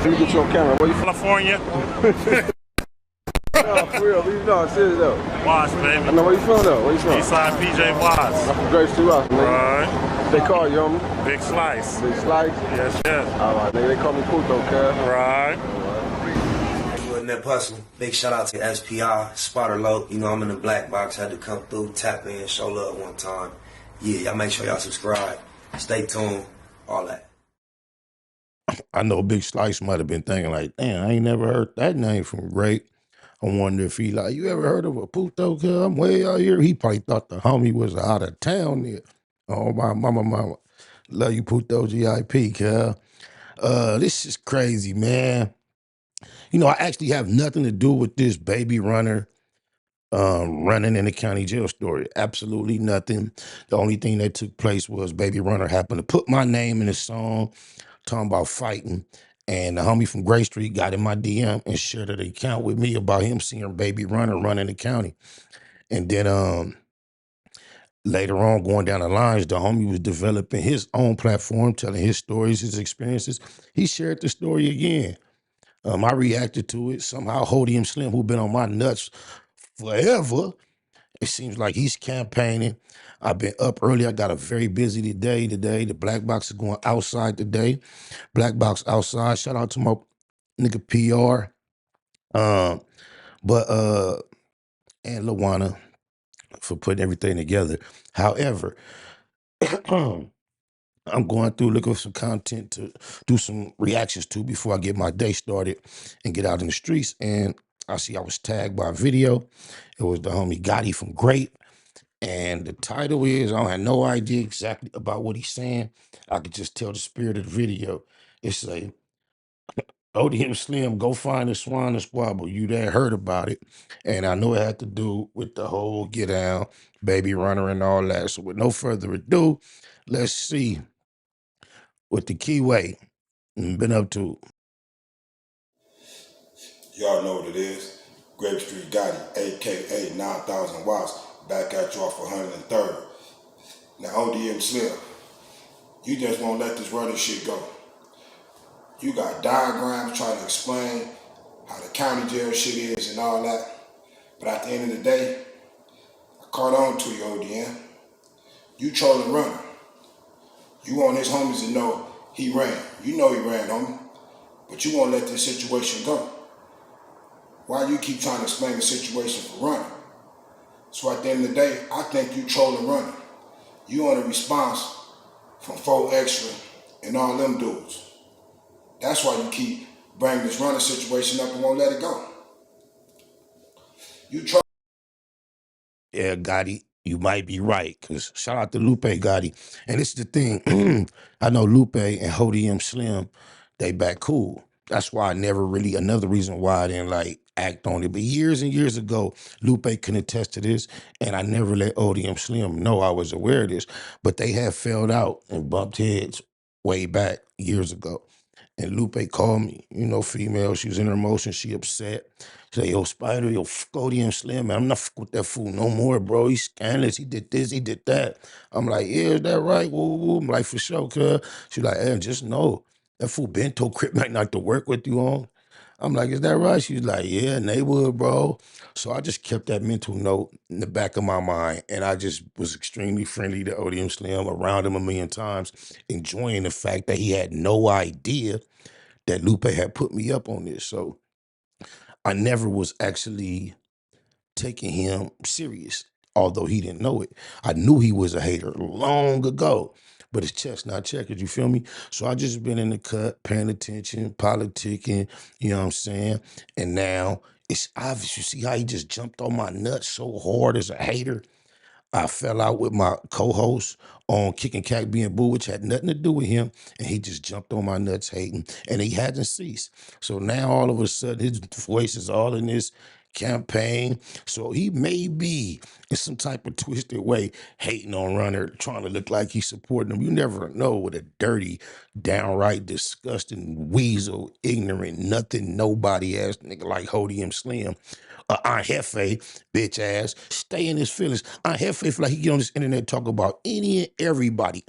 Let me get you on camera. Where you from? California. No, for real. No, serious though. Watts, baby. I know where you from though. Where you from? Eastside PJ Watts. I'm from Grace 2 Rock, nigga. Right. They call you, homie? Big Slice. Big Slice? Yes, yes. All right, nigga. They call me Puto, cuz. Right. That hustle. Big shout out to SPI, Spotter Low. You know, I'm in the black box. Had to come through, tap in, show love one time. Yeah, y'all make sure y'all subscribe. Stay tuned. All that. I know Big Slice might have been thinking like, damn, I ain't never heard that name from Great. I wonder if he like, you ever heard of a Puto, cuz I'm way out here. He probably thought the homie was out of town there. Oh, my mama. Love you, Puto GIP, cuz. This is crazy, man. You know, I actually have nothing to do with this baby runner running in the county jail story. Absolutely nothing. The only thing that took place was baby runner happened to put my name in a song talking about fighting. And the homie from Gray Street got in my DM and shared an account with me about him seeing baby runner running the county. And then later on, going down the lines, the homie was developing his own platform, telling his stories, his experiences. He shared the story again. I reacted to it. Somehow, Hodium Slim, who been on my nuts forever, it seems like he's campaigning. I've been up early. I got a very busy day today. The Black Box is going outside today. Black Box outside. Shout out to my nigga PR. And Lawana for putting everything together. However, I'm going through looking for some content to do some reactions to before I get my day started and get out in the streets. And I see I was tagged by a video. It was the homie Gotti from Great. And the title is, I don't have no idea exactly about what he's saying. I could just tell the spirit of the video. It's a ODM Slim, go find a swan and squabble. You that heard about it. And I know it had to do with the whole get down, baby runner and all that. So with no further ado, let's see what the Keyway been up to. Y'all know what it is. Grape Street Gotti, a.k.a. 9,000 watts, back at y'all for 103rd. Now, ODM Slim, you just won't let this running shit go. You got diagrams trying to explain how the county jail shit is and all that. But at the end of the day, I caught on to you, ODM. You trolling runner. You want his homies to know he ran. You know he ran, homie. But you won't let this situation go. Why you keep trying to explain the situation for running? So at the end of the day, I think you trolling running. You want a response from 4 Extra and all them dudes. That's why you keep bringing this running situation up and won't let it go. You try. Yeah, Gotti, you might be right. Because shout out to Lupe Gotti. And this is the thing. I know Lupe and Hodium Slim, they back cool. That's why I never really, another reason why I didn't like act on it. But years and years ago, Lupe can attest to this, and I never let Odium Slim know I was aware of this. But they have fell out and bumped heads way back years ago. And Lupe called me, you know, female. She was in her emotions. She upset. She said, yo, Spider, yo, Odium Slim, man. I'm not fucking with that fool no more, bro. He's scandalous. He did this, he did that. I'm like, yeah, is that right? Woo, woo. I'm like, for sure, cuz. She's like, hey, just know. That fool been told Crip might not to work with you on. I'm like, is that right? She's like, yeah, neighborhood, bro. So I just kept that mental note in the back of my mind, and I just was extremely friendly to Odium Slim, around him a million times, enjoying the fact that he had no idea that Lupe had put me up on this. So I never was actually taking him serious, although he didn't know it. I knew he was a hater long ago, but his chest not checkers, you feel me? So I just been in the cut, paying attention, politicking, you know what I'm saying? And now it's obvious. You see how he just jumped on my nuts so hard as a hater? I fell out with my co-host on Kicking Cat Being Boo, which had nothing to do with him, and he just jumped on my nuts hating, and he hadn't ceased. So now all of a sudden his voice is all in this campaign. So he may be in some type of twisted way hating on Runner, trying to look like he's supporting him. You never know with a dirty, downright disgusting, weasel, ignorant, nothing, nobody ass nigga like Hodium Slim. Aunt Jefe, bitch ass, stay in his feelings. Aunt Jefe feel like he get on this internet talk about any and everybody.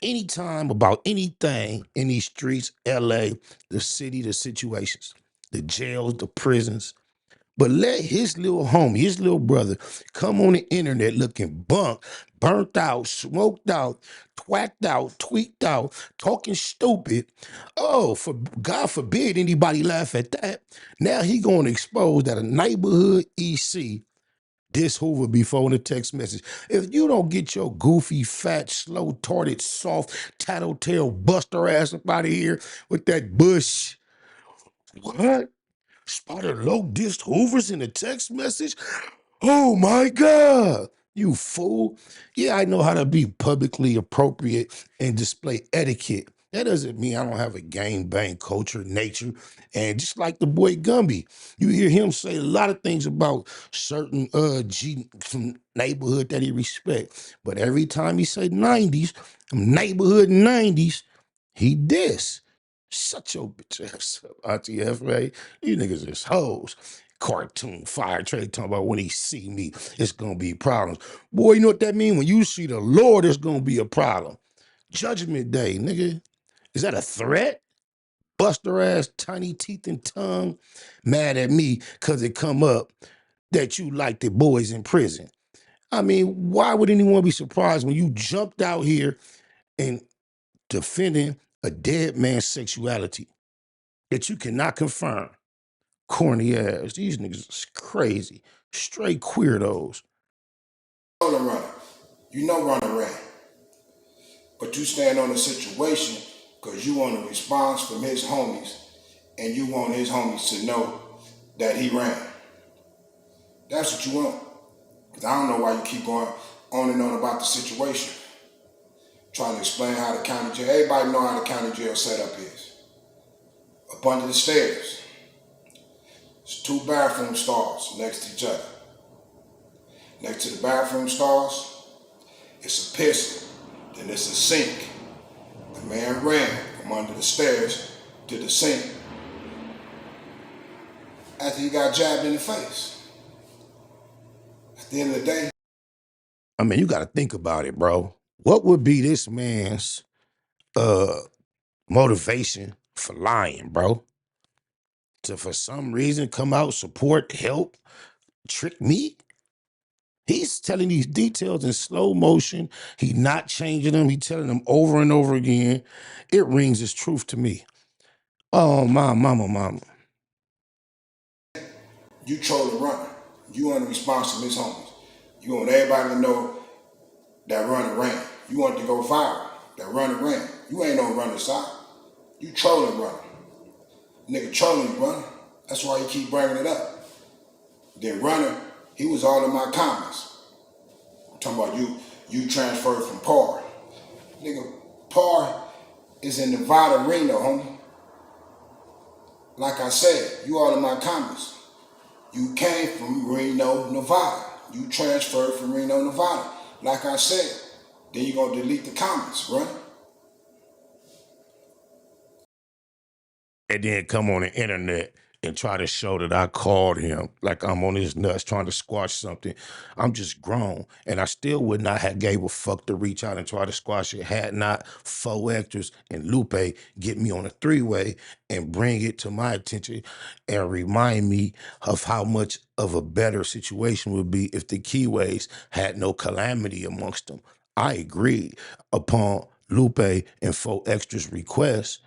anytime about anything in these streets, LA, the city, the situations, the jails, the prisons. But let his little homie, his little brother, come on the internet looking burnt out, smoked out, twacked out, tweaked out, talking stupid. Oh, for God forbid anybody laugh at that. Now he gonna expose that a neighborhood EC this Hoover before the text message. If you don't get your goofy, fat, slow-tarded, soft, tattletale buster ass up out of here with that bush. What? Spotted low dissed Hoovers in a text message? Oh my God. You fool. Yeah, I know how to be publicly appropriate and display etiquette. That doesn't mean I don't have a gang bang culture, nature. And just like the boy Gumby, you hear him say a lot of things about certain from neighborhood that he respect. But every time he say 90s, neighborhood 90s, he diss. Shut your bitch ass up, ITF, you niggas is hoes. Cartoon fire trade talking about when he see me, it's gonna be problems. Boy, you know what that mean? When you see the Lord, it's gonna be a problem. Judgment Day, nigga. Is that a threat? Buster ass, tiny teeth and tongue, mad at me because it come up that you like the boys in prison. I mean, why would anyone be surprised when you jumped out here and defending a dead man's sexuality that you cannot confirm? Corny ass. These niggas is crazy. Straight queerdos. Runner. You know Runner ran. But you stand on the situation because you want a response from his homies and you want his homies to know that he ran. That's what you want. Because I don't know why you keep going on and on about the situation. Trying to explain how the county jail, everybody know how the county jail setup is. Up under the stairs, there's 2 bathroom stalls next to each other. Next to the bathroom stalls, it's a pistol, then it's a sink. The man ran from under the stairs to the sink after he got jabbed in the face. At the end of the day, I mean, you got to think about it, bro. What would be this man's motivation for lying, bro? To, for some reason, come out, support, help, trick me? He's telling these details in slow motion. He not changing them. He telling them over and over again. It rings as truth to me. Oh, my mama. you troll the runner. You want a response from his homies. You want everybody to know that runner ran. You want it to go viral. That runner ran. You ain't no runner side. You trolling runner. Nigga trolling runner. That's why you keep bringing it up. Then runner, he was all in my comments. I'm talking about you transferred from Par. Nigga, Par is in Nevada, Reno, homie. Like I said, you all in my comments. You came from Reno, Nevada. You transferred from Reno, Nevada. Like I said, then you're gonna delete the comments, right? And then come on the internet and try to show that I called him like I'm on his nuts trying to squash something. I'm just grown, and I still would not have gave a fuck to reach out and try to squash it had not Faux Extras and Lupe get me on a 3-way and bring it to my attention and remind me of how much of a better situation would be if the Keyways had no calamity amongst them. I agreed upon Lupe and Faux Extras' request.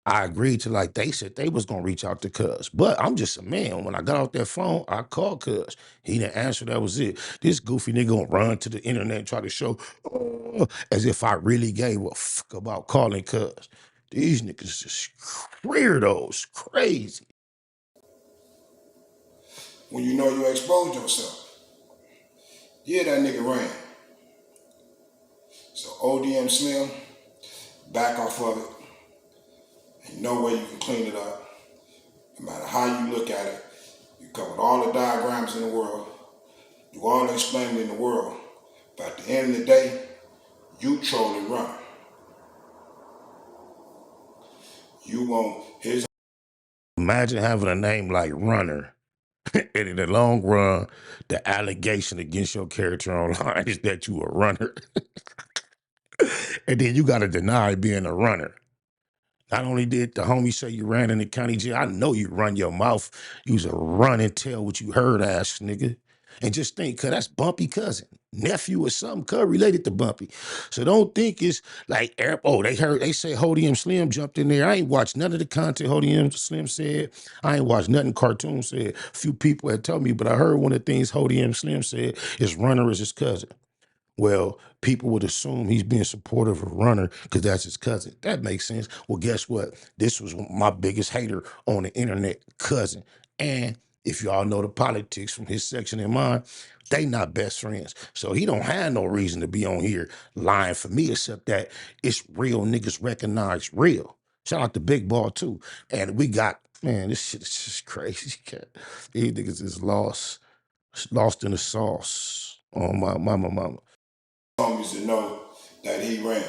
I agreed to, like they said they was gonna reach out to Cuz. But I'm just a man. When I got off that phone, I called Cuz. He didn't answer, that was it. This goofy nigga gonna run to the internet and try to show as if I really gave a fuck about calling Cuz. These niggas is weirdos, crazy. When you know you exposed yourself. Yeah, that nigga ran. So ODM Slim, back off of it. Ain't no way you can clean it up. No matter how you look at it, you covered all the diagrams in the world, do all the explaining in the world, but at the end of the day, you troll and run. You want his. Imagine having a name like Runner. And in the long run, the allegation against your character online is that you a runner. And then you got to deny being a runner. Not only did the homie say you ran in the county jail, I know you run your mouth. You was a run and tell what you heard, ass nigga. And just think, cuz that's Bumpy cousin, nephew or something, cuz related to Bumpy. So don't think it's like, they say Hody M Slim jumped in there. I ain't watched none of the content Hody M Slim said. I ain't watched nothing Cartoon said. A few people had told me, but I heard one of the things Hody M Slim said is Runner is his cousin. Well, people would assume he's being supportive of Runner because that's his cousin. That makes sense. Well, guess what? This was my biggest hater on the internet, cousin. And if y'all know the politics from his section and mine, they not best friends. So he don't have no reason to be on here lying for me, except that it's real niggas recognize real. Shout out to Big Ball too. And we got, man, this shit is just crazy. These niggas is lost in the sauce. Oh, my mama. Homies to know that he ran.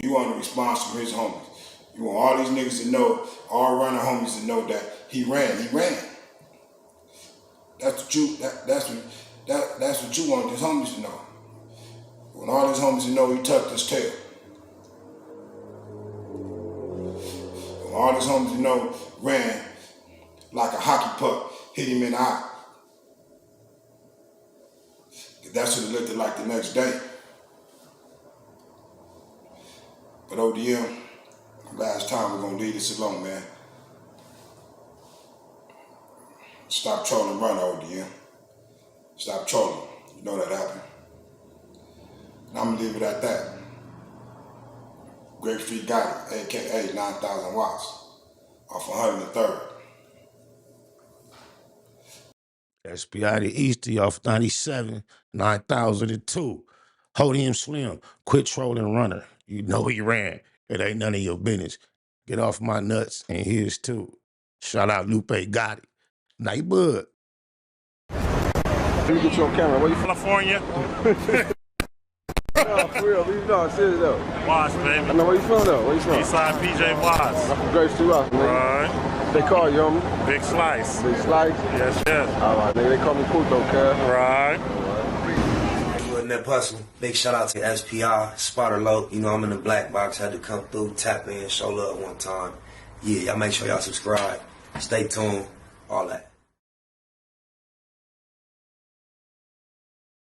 You want the response from his homies. You want all these niggas to know, all runner homies to know that he ran. He ran. That's what you want his homies to know. You want all his homies to know he tucked his tail. You want all his homies to know ran like a hockey puck, hit him in the eye. That's what it looked like the next day. But ODM, last time we're gonna leave this alone, man. Stop trolling Runner, ODM. Stop trolling. You know that happened. And I'm gonna leave it at that. Grape Street got it, AKA 9,000 watts off 103rd. SPI to Easty off 97, 9002. Hody M Slim, quit trolling Runner. You know he ran. It ain't none of your business. Get off my nuts and his too. Shout out Lupe Gotti. Night bud. Let me get you on camera. Where you from? California. No, for real. You know, I'm serious though. Watts, baby. I know where you from though. Where you from? Eastside PJ Watts. I'm from Grape Street, nigga. Right. They call you, homie. Big Slice. Big Slice. Yes, yes. All right, nigga. They call me Puto, cuz. Right. In that hustle. Big shout out to SPI, Spotter Low. You know, I'm in the black box. Had to come through, tap in, show love one time. Yeah, y'all make sure y'all subscribe. Stay tuned. All that.